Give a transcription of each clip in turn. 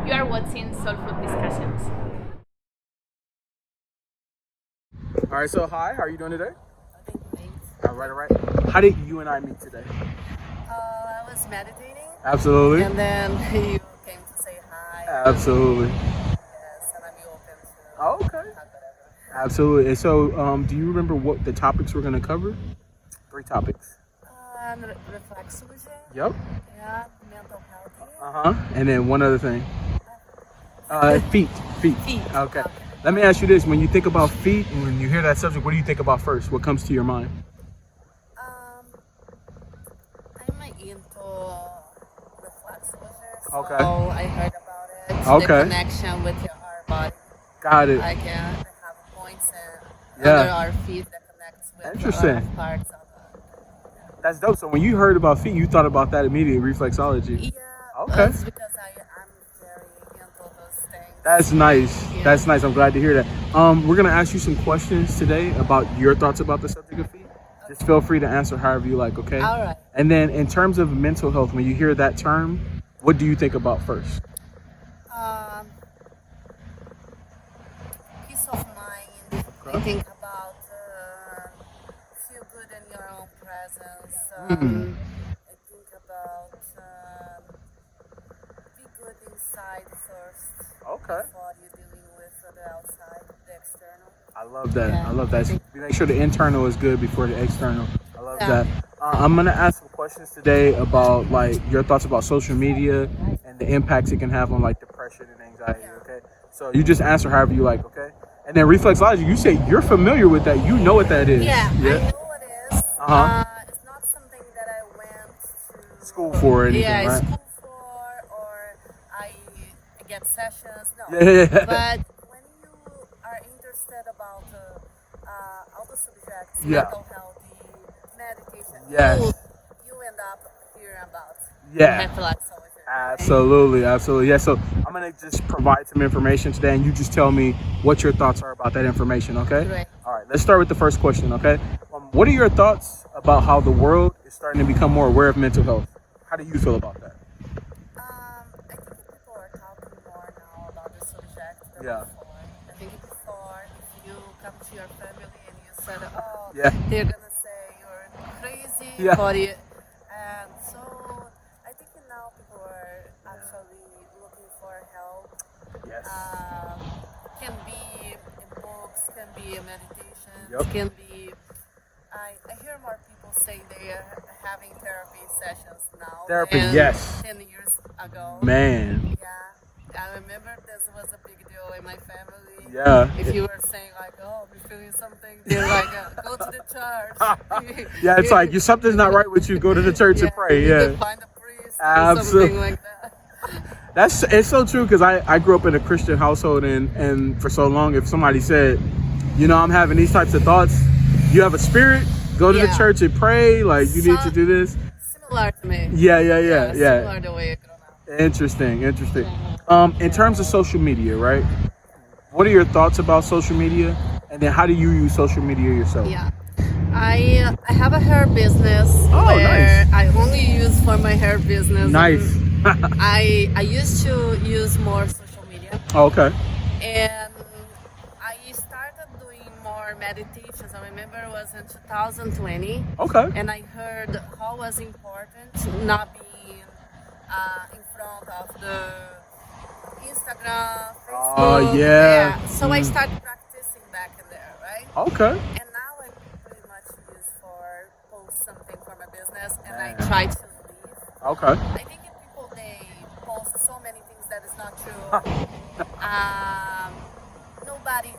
You are watching Soleful Discussions. All right, so hi, how are you doing today? Thanks. All right. How did you and I meet today? I was meditating. Absolutely. And then you came to say hi. Absolutely. Yes, and I'm open to Oh, okay. talk whatever. Absolutely. And so, do you remember what the topics we're going to cover? 3 topics. Reflexology. Yep. Yeah, mental health. And then one other thing. Feet. Feet. Okay. Let me ask you this: when you think about feet, and when you hear that subject, what do you think about first? What comes to your mind? I'm into reflexology. Okay. So I heard about it. Okay. The connection with your body. Got it. Like have points and Yeah. under our feet that connects with Interesting. a lot of parts of That's dope. So when you heard about feet, you thought about that immediately, reflexology. Yeah. Okay. That's because I'm very into those things. That's nice. Yeah. That's nice. I'm glad to hear that. We're gonna ask you some questions today about your thoughts about the subject of feet. Just feel free to answer however you like, okay? All right. And then in terms of mental health, when you hear that term, what do you think about first? Peace of mind. I think about feel good in your own presence. I think about be good inside first. Okay. Before you're dealing with the outside, the external. I love that. Yeah. I love that. We make sure the internal is good before the external. I love Yeah. that. I'm gonna ask some questions today about like your thoughts about social media and the impacts it can have on like depression and anxiety. Okay. So you just answer however you like. Okay. And then reflexology, you say you're familiar with that. You know what that is. Yeah, I know what it is. It's not something that I went to School for or anything, yeah, right? school for, or I get sessions. No. Yeah. But when you are interested about all the subjects, Yeah. mental health, meditation, Yes. you end up hearing about Yeah. reflexology. Absolutely. Yeah. So I'm gonna just provide some information today, and you just tell me what your thoughts are about that information. Okay. Great. All right. Let's start with the first question. Okay. What are your thoughts about how the world is starting to become more aware of mental health? How do you feel about that? I think people are talking more now about the subject than Yeah. before. I think before, if you come to your family and you said, oh, Yeah. they're gonna say you're crazy, Yeah. but and so I think now people are actually looking for help. Yes. Can be in books, can be in meditation, Yep. can be. I hear more people say they are having therapy sessions now. Therapy, than yes. 10 years ago. Man. Yeah, I remember this was a big deal in my family. Yeah. If you were saying like, oh, I'm feeling something, they're like, go to the church. Yeah. It's like something's not right with you. Go to the church and pray. You Yeah. can find a priest or Absolutely. something like that. It's so true because I grew up in a Christian household and for so long if somebody said, you know, I'm having these types of thoughts, you have a spirit, go to the Yeah. church and pray, like you need to do this. Similar to me. Yeah. Similar the way you grow up. Interesting. In terms of social media, right? What are your thoughts about social media? And then how do you use social media yourself? Yeah. I have a hair business nice. where I only use for my hair business. Nice. I used to use more social media. Okay. And I started doing more meditations. I remember it was in 2020. Okay. And I heard how was important not being in front of the Instagram, Facebook. Oh, yeah. So I started practicing back in there, right? Okay. And now I pretty much use for post something for my business, and I Man. try to leave. Okay. I think if people they post so many things that is not true. Nobody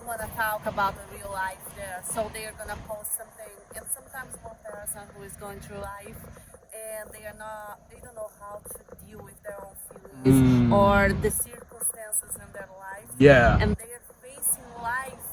wanna talk about the real life there, so they are gonna post something. And sometimes one person who is going through life, and they don't know how to deal with their own feelings or the circumstances in their life. Yeah. And they are facing life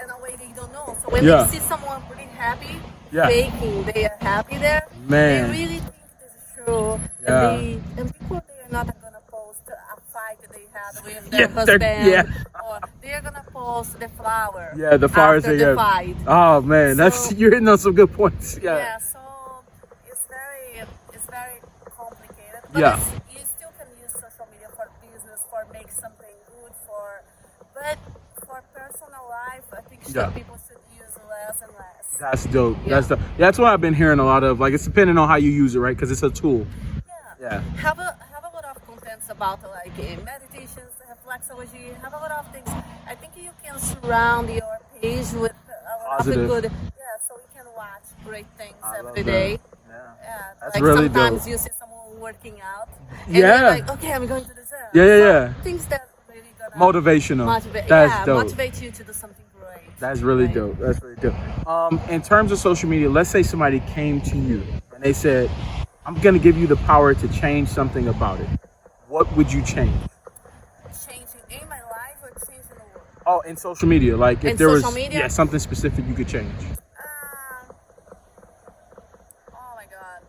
in a way they don't know. So when Yeah. they see someone pretty happy, Yeah. faking they are happy there, Man. they really think this is true. Yeah. And people they are not gonna post a fight they had with Yeah, their husband, yeah. or they are gonna post the flower. Yeah, the flowers after they the get. fight. Oh man, So- you're hitting on some good points. Yeah. Yeah, so it's very complicated. But Yeah. you still can use social media for or make something good for. But for personal life, I think Yeah. people should use less and less. That's dope. Yeah. That's what I've been hearing a lot of. Like, it's depending on how you use it, right? Because it's a tool. Yeah. Have a lot of contents about like meditations, reflexology, have a lot of things. I think you can surround your page with a lot Positive. of good. So you can watch great things I love every that. day. Yeah. That's like really sometimes dope. you see someone working out. And Yeah. you're like, okay, I'm going to the gym. Yeah. Things that really gonna Motivational. motivate. That's dope. Motivate you to do something great. That's really Right. dope. That's really dope. In terms of social media, let's say somebody came to you and they said, I'm going to give you the power to change something about it. What would you change? Changing in my life or changing the world? Oh, in social media. Like if In there was social media? something specific you could change. Oh my God.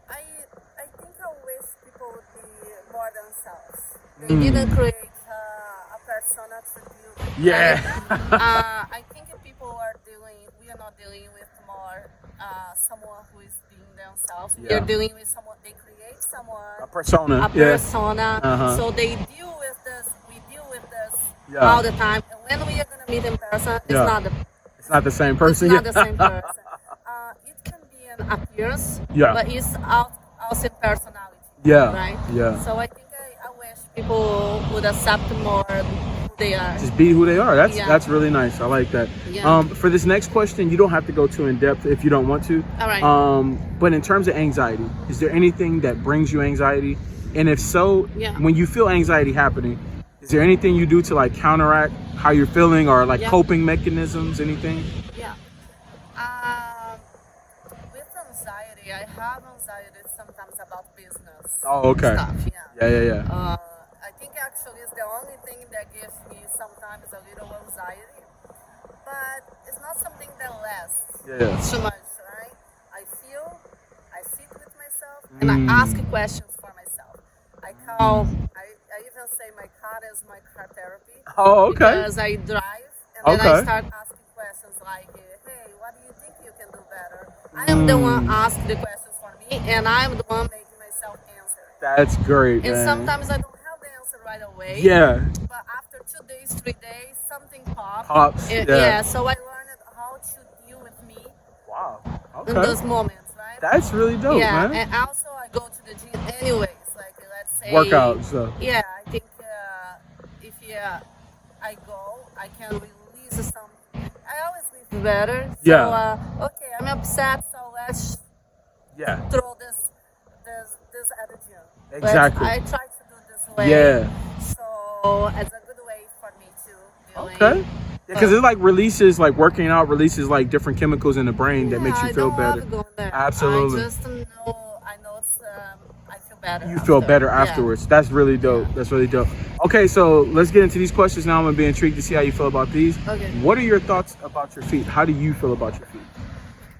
I think I wish people would be more themselves. They didn't create a persona to do. Yeah. I think if people we are not dealing with more someone who is being themselves. We Yeah. are dealing with someone, they create someone, A persona. a persona. Uh-huh. So they deal with this, we deal with this Yeah. all the time. And when we are going to meet in person, it's Yeah. not the It's not the same person. It's not the same person. It can be an appearance, Yeah. but it's also personality. Yeah. Right? Yeah. So I think I wish people would accept more who they are. Just be who they are. Yeah. That's really nice. I like that. Yeah. For this next question, you don't have to go too in depth if you don't want to. All right. But in terms of anxiety, is there anything that brings you anxiety? And if so, Yeah. when you feel anxiety happening, is there anything you do to like counteract how you're feeling or like Yeah. coping mechanisms? Anything? Yeah. With anxiety, I have anxiety sometimes about business. Oh, okay. Stuff, Yeah. I think actually it's the only thing that gives me sometimes a little anxiety, but it's not something that lasts Yeah. too much, right? I sit with myself, and I ask questions for myself. I even say my car is my car therapy. Oh, okay. Because I drive, and then I Okay. start asking questions like, hey, what do you think you can do better? I am the one asking the questions for me, and I'm the one making myself answer. That's great, And man. sometimes I don't have the answer right away. Yeah. But after 2 days, 3 days, something pops. Pops, yeah. So I learned how to deal with me Wow. in Okay. those moments, right? That's really dope, man. And also I go to the gym anyways. Like let's say Workout stuff. Yeah, I think if I go, I can release some. I always live better. So, Yeah. Okay, I'm upset, so let's Yeah. throw this at the gym. Exactly. I try to do this way. Yeah. So it's a good way for me to. Okay. Yeah, because it like releases, like working out releases like different chemicals in the brain that makes you feel better. I don't love going there. Absolutely. I just I know I feel better. You feel better Yeah. afterwards. That's really dope. That's really dope. Okay, so let's get into these questions now. I'm gonna be intrigued to see how you feel about these. Okay. What are your thoughts about your feet? How do you feel about your feet?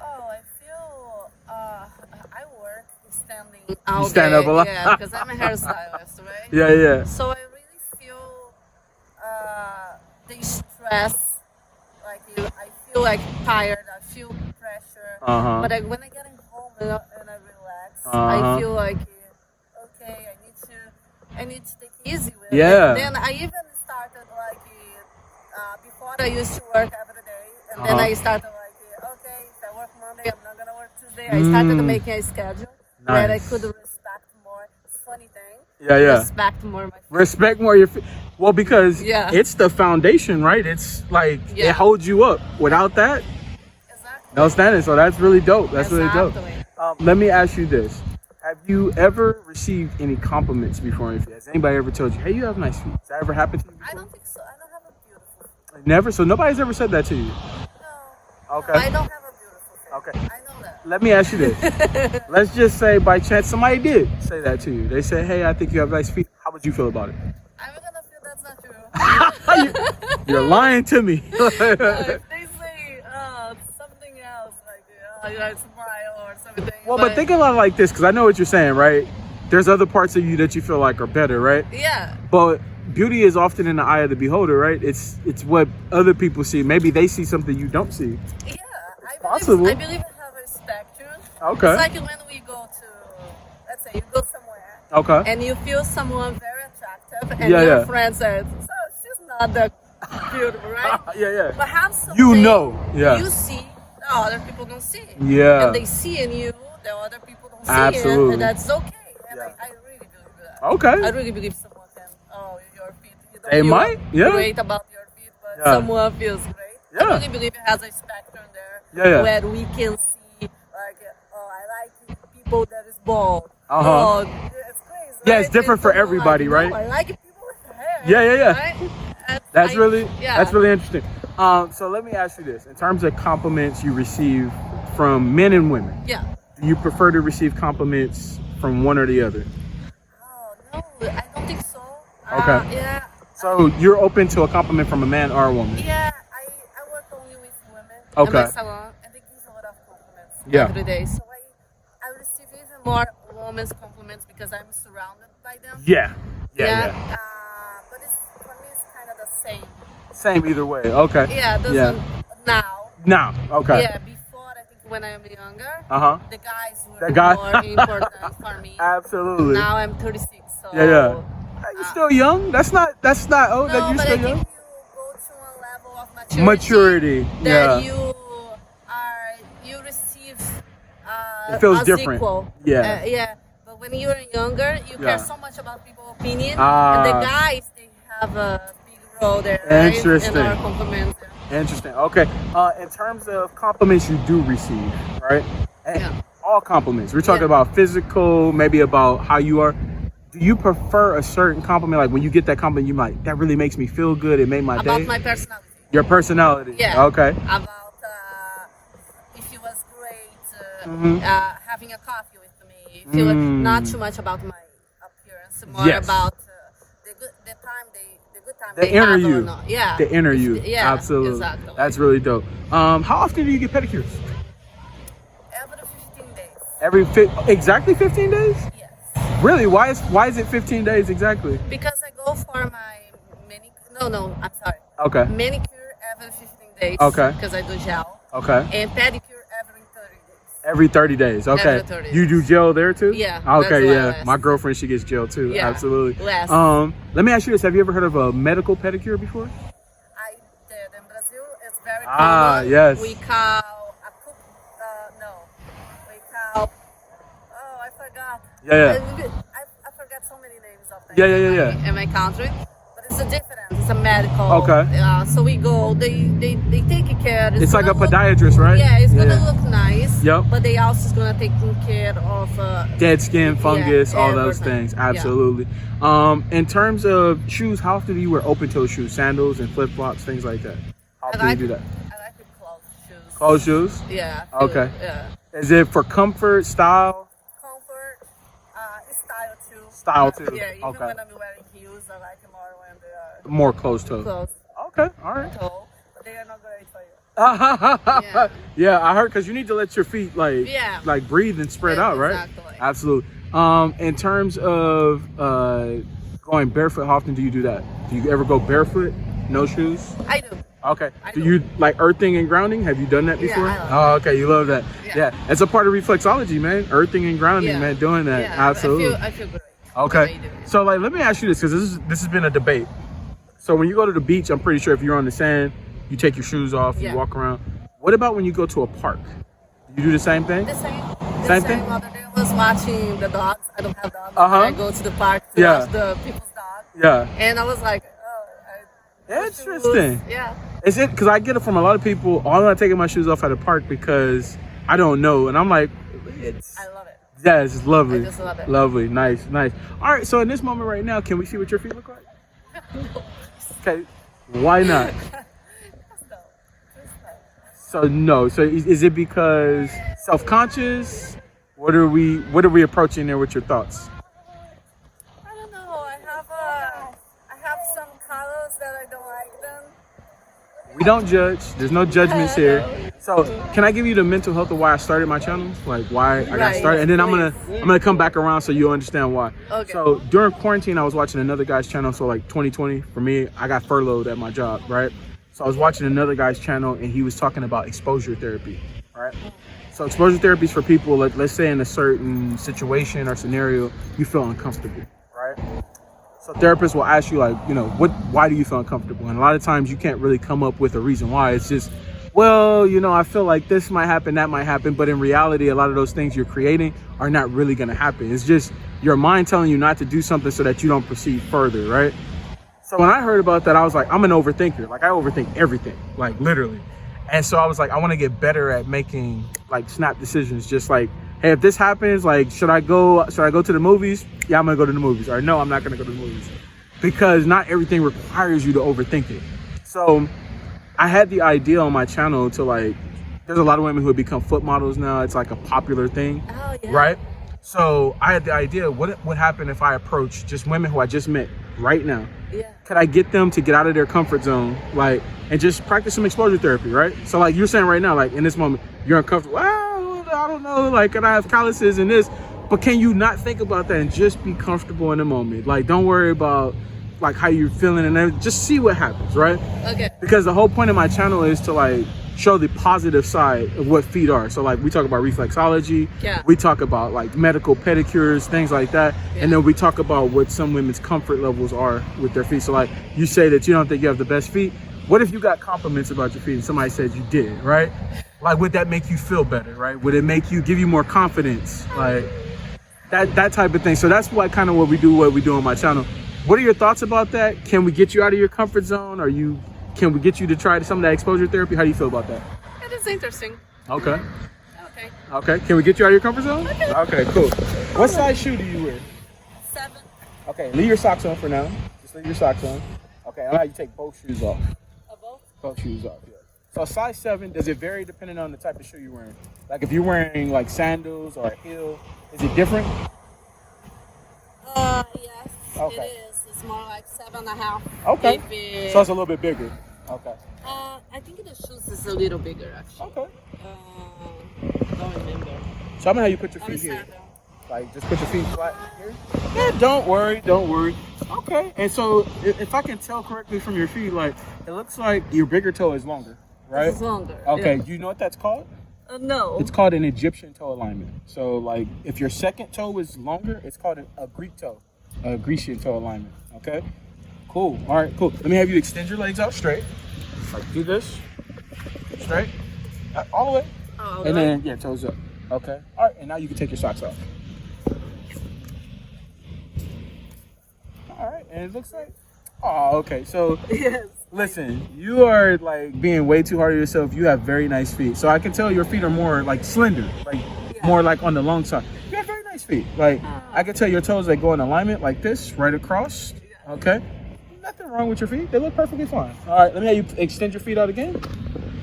Oh, I feel I work standing all You stand day. up a lot? Yeah, because I'm a hairstylist, right? Yeah. So I really feel the stress. Like I feel like tired. I feel pressure. Uh-huh. But when I get home and I relax, Uh-huh. I feel like okay, I need to take it easy with Yeah. it. Then I even started like before I used to work every day, and then I started like okay, if I work Monday, I'm not gonna work Tuesday. I started making a schedule that I Nice. could respect more. It's a funny thing. Yeah. Respect more my Respect more your feet. Well, because Yeah. it's the foundation, right? It's like Yeah. it holds you up. Without that, Exactly. no standing. So that's really dope. That's really dope. Exactly. Let me ask you this. Have you ever received any compliments before your feet? Has anybody ever told you, hey, you have nice feet? Has that ever happened to you before? I don't think so. I don't have a beautiful feet. Never? So nobody's ever said that to you? No. Okay. No, I don't have a beautiful feet. Okay. I know that. Let me ask you this. Let's just say by chance somebody did say that to you. They said, hey, I think you have nice feet. How would you feel about it? I'm gonna feel that's not true. You're lying to me. If they say something else, like smile or something. Well, but think about it like this, because I know what you're saying, right? There's other parts of you that you feel like are better, right? Yeah. But beauty is often in the eye of the beholder, right? It's what other people see. Maybe they see something you don't see. Yeah. possible. I believe I have a spectrum. Okay. It's like when we go to, let's say you go somewhere. Okay. And you feel someone very attractive. attractive, and Yeah, your yeah. friend says, so she's not that beautiful, right? Yeah. But have something You know, yeah. you see that other people don't see. Yeah. And they see in you that other people don't see. Absolutely. And that's okay. And Yeah. I really believe that. Okay. I really believe someone can, your feet, you don't They feel might, yeah. great about your feet, but Yeah. someone feels great. Yeah. I really believe it has a spectrum there Yeah. where we can see, like, I like people that is bald. Uh-huh. Oh, it's crazy. Yeah, right? it's different And for someone everybody, like, right? No, I like people with hair. Yeah. Right? That's Yeah. really interesting. So let me ask you this: in terms of compliments you receive from men and women, Yeah. do you prefer to receive compliments from one or the other? Oh, no, I don't think so. Okay. Yeah. So you're open to a compliment from a man or a woman? Yeah, I work only with women Okay. in my salon, and they give a lot of compliments Yeah. every day. So I receive even more women's compliments because I'm surrounded by them. Yeah. But for me, it's kind of the same. Same either way. Okay. Yeah, doesn't now. Now. Okay. Yeah, before I think when I'm younger, the guys were The guy- more important for me. Absolutely. Now I'm 36, so Yeah. You're still young. That's not. Oh, No, that you're but I still think young. you go to a level of maturity. Maturity. That Yeah. you receive. It feels as different. Equal. Yeah. Yeah. But when you're younger, you Yeah. care so much about people's opinion, Ah. and the guys they have a big role there. Right? Interesting. In our compliments. Interesting. Okay. In terms of compliments you do receive, right? And Yeah. all compliments. We're talking Yeah. about physical, maybe about how you are. Do you prefer a certain compliment? Like when you get that compliment, you might, that really makes me feel good. It made my About day. my personality. Your personality. Yeah. Okay. About if it was great Mhm. having a coffee with me. If it was not too much about my appearance, more Yes. about the good time The they inner have you. or not. Yeah. The inner you. Yeah. Absolutely. Exactly. That's really dope. How often do you get pedicures? Every 15 days. Exactly 15 days? Yes. Really? Why is it 15 days exactly? Because I go for my manicure. No, I'm sorry. Okay. Manicure every 15 days. Okay. Because I do gel. Okay. And pedicure every 30 days. Every 30 days. Okay. Every 30 You do gel there too? Yeah, Okay, that's why I yeah. asked. My girlfriend, she gets gel too. Yeah, Absolutely. less. Let me ask you this. Have you ever heard of a medical pedicure before? I did. In Brazil, it's very common. Ah, yes. We call we call. Oh, I forgot. Yeah. I forgot so many names of them. Yeah. In my country, but it's a different. It's a medical. Okay. So we go. They take care. It's like a gonna look- podiatrist, right? Yeah, it's gonna look nice. Yep. But they also is gonna take care of. Dead skin, fungus, all those everything. things. Yeah. Absolutely. In terms of shoes, how often do you wear open-toe shoes, sandals and flip-flops, things like that? How often do you do that? I like the closed shoes. Closed shoes? Yeah. I feel- Okay. Yeah. Is it for comfort, style? Comfort, style too. Style too. Yeah, even Okay. when I'm wearing heels, I like them more when they are More closed toe. closed Okay, all right. toe, but they are not great for you. Yeah, I heard because you need to let your feet Yeah. like breathe and spread out, right? Exactly. Absolutely. In terms of going barefoot, how often do you do that? Do you ever go barefoot, no shoes? I do. Okay. I Do do. you like earthing and grounding? Have you done that Yeah, before? I love Oh, okay. You love that. Yeah. It's a part of reflexology, man. Earthing and grounding, Yeah. man. Doing that. Yeah, Absolutely. I feel great. Okay. when I do it. So like, let me ask you this because this has been a debate. So when you go to the beach, I'm pretty sure if you're on the sand, you take your shoes off, Yeah. you walk around. What about when you go to a park? Do you do the same thing? The same. Same thing? Other day I was watching the dogs. I don't have dogs. Uh-huh. I go to the park to Yeah. watch the people's dogs. Yeah. And I was like, Interesting. Yeah. Is it because I get it from a lot of people? Oh, I'm not taking my shoes off at a park because I don't know, and I'm like, it's I love it. yeah, it's lovely. I just love it. Lovely, nice. All right, so in this moment right now, can we see what your feet look like? Okay, why not? So no. So is it because self-conscious? What are we approaching there with your thoughts? I don't know. I have some colors that I don't like them. We don't judge. There's no judgments here. So can I give you the mental health of why I started my channel? Like why I got Right, started, and then I'm please. gonna come back around so you'll understand why. Okay. So during quarantine, I was watching another guy's channel. So like 2020 for me, I got furloughed at my job, right? So I was watching another guy's channel, and he was talking about exposure therapy, right? So exposure therapy is for people, like let's say in a certain situation or scenario, you feel uncomfortable, right? So therapists will ask you, like, why do you feel uncomfortable? And a lot of times you can't really come up with a reason why. It's just, well, I feel like this might happen, that might happen. But in reality, a lot of those things you're creating are not really going to happen. It's just your mind telling you not to do something so that you don't proceed further, right? So when I heard about that, I was like, I'm an overthinker. Like, I overthink everything, like literally. And so I was like, I want to get better at making like snap decisions. Just like, hey, if this happens, like, should I go to the movies? Yeah, I'm gonna go to the movies. Or no, I'm not gonna go to the movies. Because not everything requires you to overthink it. So I had the idea on my channel to, like, there's a lot of women who have become foot models now. It's like a popular thing, right? So I had the idea, what would happen if I approach just women who I just met right now? Yeah. Could I get them to get out of their comfort zone, like, and just practice some exposure therapy, right? So like you're saying right now, like in this moment, you're uncomfortable. Well, I don't know, like, could I have calluses and this? But can you not think about that and just be comfortable in the moment? Like, don't worry about like how you're feeling and then just see what happens, right? Okay. Because the whole point of my channel is to like show the positive side of what feet are. So like we talk about reflexology, we talk about like medical pedicures, things like that. And then we talk about what some women's comfort levels are with their feet. So like you say that you don't think you have the best feet. What if you got compliments about your feet and somebody said you did, right? Like, would that make you feel better, right? Would it make you, give you more confidence? Like that type of thing. So that's what we do on my channel. What are your thoughts about that? Can we get you out of your comfort zone? Can we get you to try some of that exposure therapy? How do you feel about that? It is interesting. Okay. Okay. Can we get you out of your comfort zone? Okay, cool. What size shoe do you wear? 7. Okay, leave your socks on for now. Just leave your socks on. Okay, I'll have you take both shoes off. Both shoes off, yeah. So size 7, does it vary depending on the type of shoe you're wearing? Like if you're wearing like sandals or a heel, is it different? Yes, Okay. it is. It's more like 7.5. Okay. So it's a little bit bigger. Okay. I think the shoes is a little bigger actually. Okay. I don't remember. So I'm gonna have you put your feet here. Like, just put your feet flat here. Yeah, don't worry. Okay. And so if I can tell correctly from your feet, like, it looks like your bigger toe is longer, right? It's longer. Okay. Yeah. Do you know what that's called? No. It's called an Egyptian toe alignment. So like if your second toe is longer, it's called a Greek toe, a Grecian toe alignment. Okay. Cool. All right. Cool. Let me have you extend your legs out straight. Like, do this. Straight. All the way. Oh, and then toes up. Okay. All right. And now you can take your socks off. All right. And it looks like. Oh, okay. So. Yes. Listen, you are like being way too hard on yourself. You have very nice feet. So I can tell your feet are more like slender, like more like on the long side. You have very nice feet. Like I can tell your toes that go in alignment like this, right across. Okay. Nothing wrong with your feet. They look perfectly fine. All right, let me have you extend your feet out again.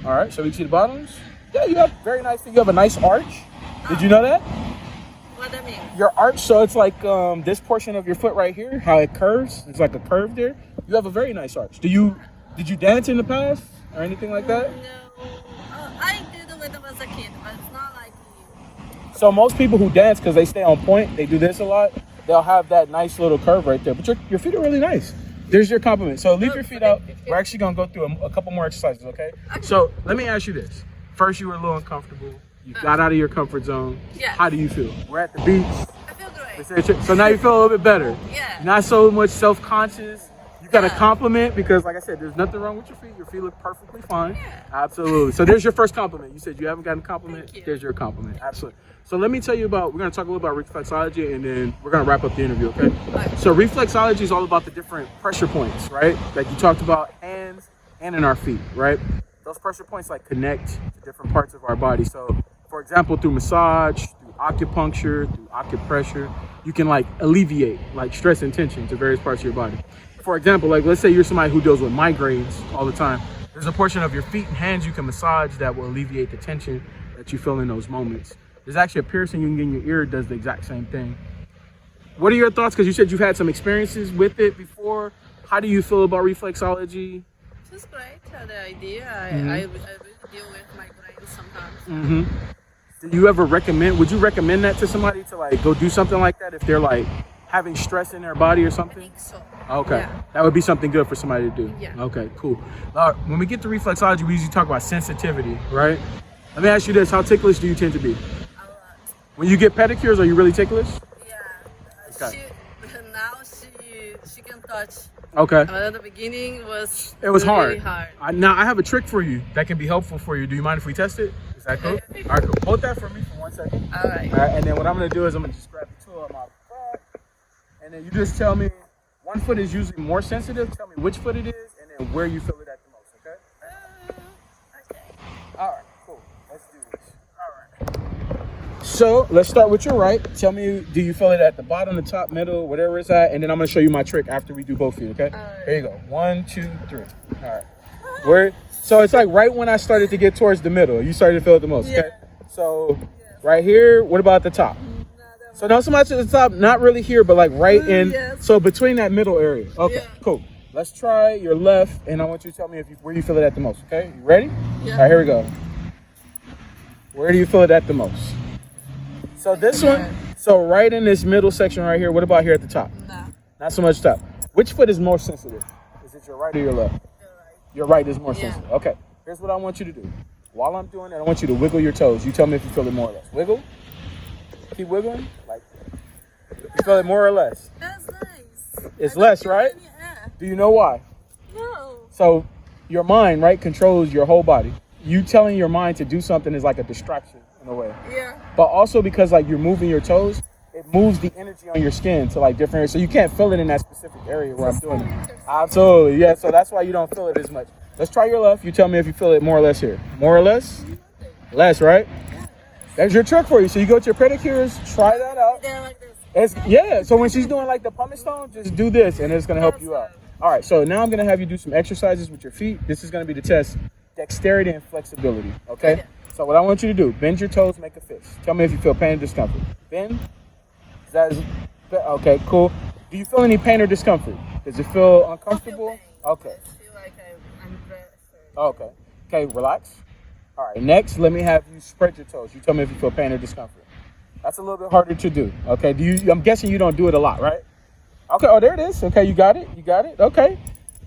All right, so we can see the bottoms. Yeah, you have very nice feet. You have a nice arch. Did you know that? What that mean? Your arch, so it's like this portion of your foot right here, how it curves. It's like a curve there. You have a very nice arch. Did you dance in the past or anything like that? No. I did when I was a kid, but it's not like you. So most people who dance, because they stay on point, they do this a lot, they'll have that nice little curve right there. But your feet are really nice. There's your compliment. So leave your feet out. We're actually going to go through a couple more exercises, okay? So let me ask you this. First, you were a little uncomfortable. You got out of your comfort zone. Yeah. How do you feel? We're at the beach. I feel great. So now you feel a little bit better. Yeah. Not so much self-conscious. You got a compliment because, like I said, there's nothing wrong with your feet. Your feet look perfectly fine. Yeah. Absolutely. So there's your first compliment. You said you haven't gotten a compliment. Thank you. There's your compliment. Absolutely. So let me tell you we're going to talk a little about reflexology, and then we're going to wrap up the interview, okay? Right. So reflexology is all about the different pressure points, right? Like you talked about hands and in our feet, right? Those pressure points like connect to different parts of our body. So, for example, through massage, through acupuncture, through acupressure, you can like alleviate like stress and tension to various parts of your body. For example, like let's say you're somebody who deals with migraines all the time. There's a portion of your feet and hands you can massage that will alleviate the tension that you feel in those moments. There's actually a piercing you can get in your ear that does the exact same thing. What are your thoughts? Because you said you've had some experiences with it before. How do you feel about reflexology? It's great. The idea. I really deal with migraines sometimes. Mm-hmm. Do you ever would you recommend that to somebody to like go do something like that if they're like having stress in their body or I something? think so. Okay. Yeah. That would be something good for somebody to do. Yeah. Okay, cool. When we get to reflexology, we usually talk about sensitivity, right? Let me ask you this. How ticklish do you tend to be? A lot. When you get pedicures, are you really ticklish? Yeah. Okay. She can touch. Okay. But at the beginning It was really hard. Now I have a trick for you that can be helpful for you. Do you mind if we test it? Is that cool? Okay. All right, cool. Hold that for me for 1 second. All right. All right, and then what I'm gonna do is I'm gonna just grab the tool on my back, and then you just tell me one foot is usually more sensitive. Tell me which foot it is, and then where you feel it at the most. Okay? Okay. All right, cool. Let's do this. All right. So let's start with your right. Tell me, do you feel it at the bottom, the top, middle, whatever it's at, and then I'm gonna show you my trick after we do both feet. Okay? All right. Here you go. 1, 2, 3. All right. Where? So it's like right when I started to get towards the middle, you started to feel it the most. Okay? So right here. What about the top? So not so much at the top, not really here, but like right in. Yes. So between that middle area. Okay, Yeah. cool. Let's try your left, and I want you to tell me where you feel it at the most. Okay, you ready? Yeah. All right, here we go. Where do you feel it at the most? So this one. So right in this middle section right here. What about here at the top? No. Not so much top. Which foot is more sensitive? Is it your right or your left? You're right. Your right is more Yeah. sensitive. Okay. Here's what I want you to do. While I'm doing it, I want you to wiggle your toes. You tell me if you feel it more or less. Wiggle. Keep wiggling. Like, you feel it more or less? That's nice. It's less, right? Yeah. Do you know why? No. So your mind, right, controls your whole body. You telling your mind to do something is like a distraction in a way. Yeah. But also because like you're moving your toes, it moves the energy on your skin to like different areas. So you can't feel it in that specific area where I'm doing it. Absolutely. Yeah. So that's why you don't feel it as much. Let's try your left. You tell me if you feel it more or less here. More or less? Less, right? That's your trick for you. So you go to your pedicures, try that out. They're like this. Yeah, so when she's doing like the pumice stone, just do this and it's gonna help you out. All right, so now I'm gonna have you do some exercises with your feet. This is gonna be to test dexterity and flexibility, okay? So what I want you to do, bend your toes, make a fist. Tell me if you feel pain or discomfort. Bend. Okay, cool. Do you feel any pain or discomfort? Does it feel uncomfortable? Okay. I feel like I'm pressured. Okay. Okay, relax. All right, next, let me have you spread your toes. You tell me if you feel pain or discomfort. That's a little bit harder to do. Okay, I'm guessing you don't do it a lot, right? Okay, oh, there it is. Okay, you got it. Okay,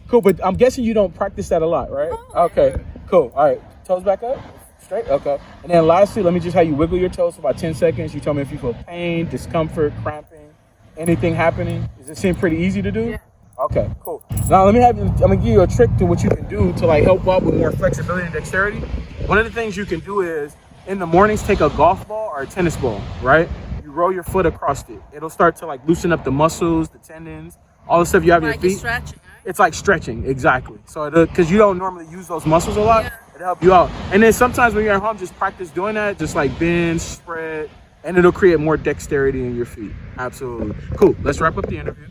cool, but I'm guessing you don't practice that a lot, right? Okay, cool. All right, toes back up, straight, okay. And then lastly, let me just have you wiggle your toes for about 10 seconds. You tell me if you feel pain, discomfort, cramping, anything happening. Does it seem pretty easy to do? Yeah. Okay, cool. Now I'm gonna give you a trick to what you can do to like help out with more flexibility and dexterity. One of the things you can do is in the mornings take a golf ball or a tennis ball, right? You roll your foot across it. It'll start to like loosen up the muscles, the tendons, all the stuff you have in your Like feet. stretching, right? It's like stretching, exactly. So because you don't normally use those muscles a lot, Yeah. it'll help you out. And then sometimes when you're at home, just practice doing that, just like bend, spread, and it'll create more dexterity in your feet. Absolutely. Cool. Let's wrap up the interview.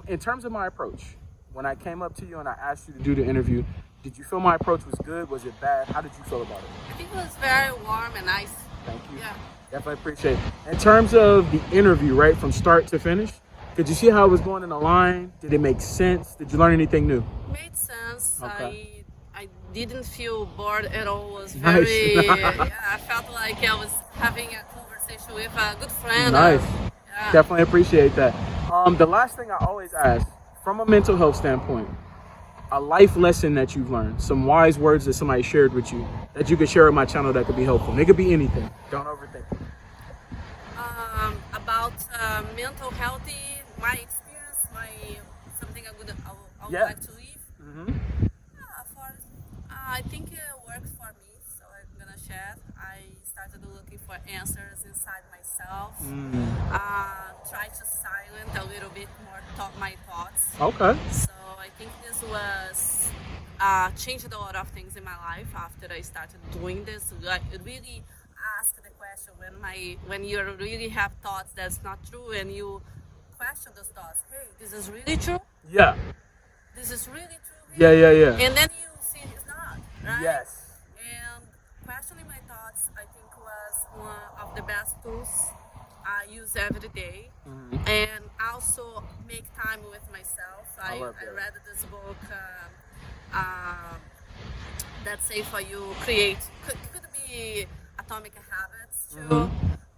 In terms of my approach, when I came up to you and I asked you to do the interview, did you feel my approach was good? Was it bad? How did you feel about it? I think it was very warm and nice. Thank you. Yeah. Definitely appreciate it. In terms of the interview, right, from start to finish, could you see how it was going in the line? Did it make sense? Did you learn anything new? Made sense. Okay. I didn't feel bored at all. It was Nice. very I felt like I was having a conversation with a good friend. Nice. Yeah. Definitely appreciate that. The last thing I always ask, from a mental health standpoint, a life lesson that you've learned, some wise words that somebody shared with you that you could share with my channel that could be helpful. It could be anything. Don't overthink it. About mental health, my experience, something I would Yeah. like to leave. Mm-hmm. I think it works for me, so I'm gonna share. I started looking for answers inside myself. Try to silence a little bit more my thoughts. Okay. So I think this was changed a lot of things in my life after I started doing this. Like really ask the question when you really have thoughts that's not true and you question those thoughts. Hey, this is really true? Yeah. This is really true? Yeah. And then you see it's not, right? Yes. And questioning my thoughts, I think, was one of the best tools I use every day. And also make time with myself. I love that. read this book that say for you create, could be Atomic Habits too,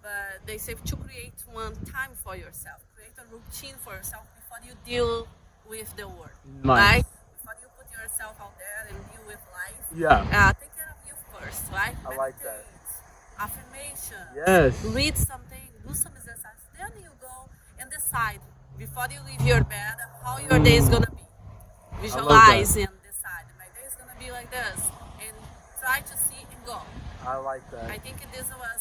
but they say to create one time for yourself, create a routine for yourself before you deal with the world. Nice. Right? Before you put yourself out there and deal with life. Yeah. Take care of you first, right? I like that. Affirmation. Yes. Read something, do some exercise. Then you go and decide before you leave your bed, how your day is gonna be. that. Visualize and decide. My day is gonna be like this, and try to see and go. I like that. I think this was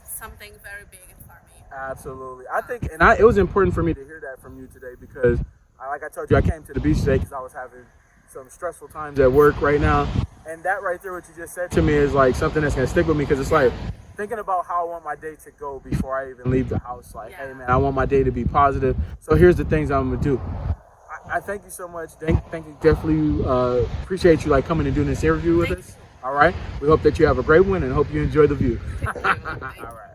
something very big for me. Absolutely. I think, and it was important for me to hear that from you today because, like I told you, I came to the beach today because I was having some stressful times at work right now. And that right there, what you just said to me, is like something that's going to stick with me because it's like thinking about how I want my day to go before I even leave the house. Like, hey, man, I want my day to be positive. So here's the things I'm going to do. I thank you so much. Thank you. Definitely appreciate you like coming and doing this interview with us. All right. We hope that you have a great one and hope you enjoy the view. Thank you. All right.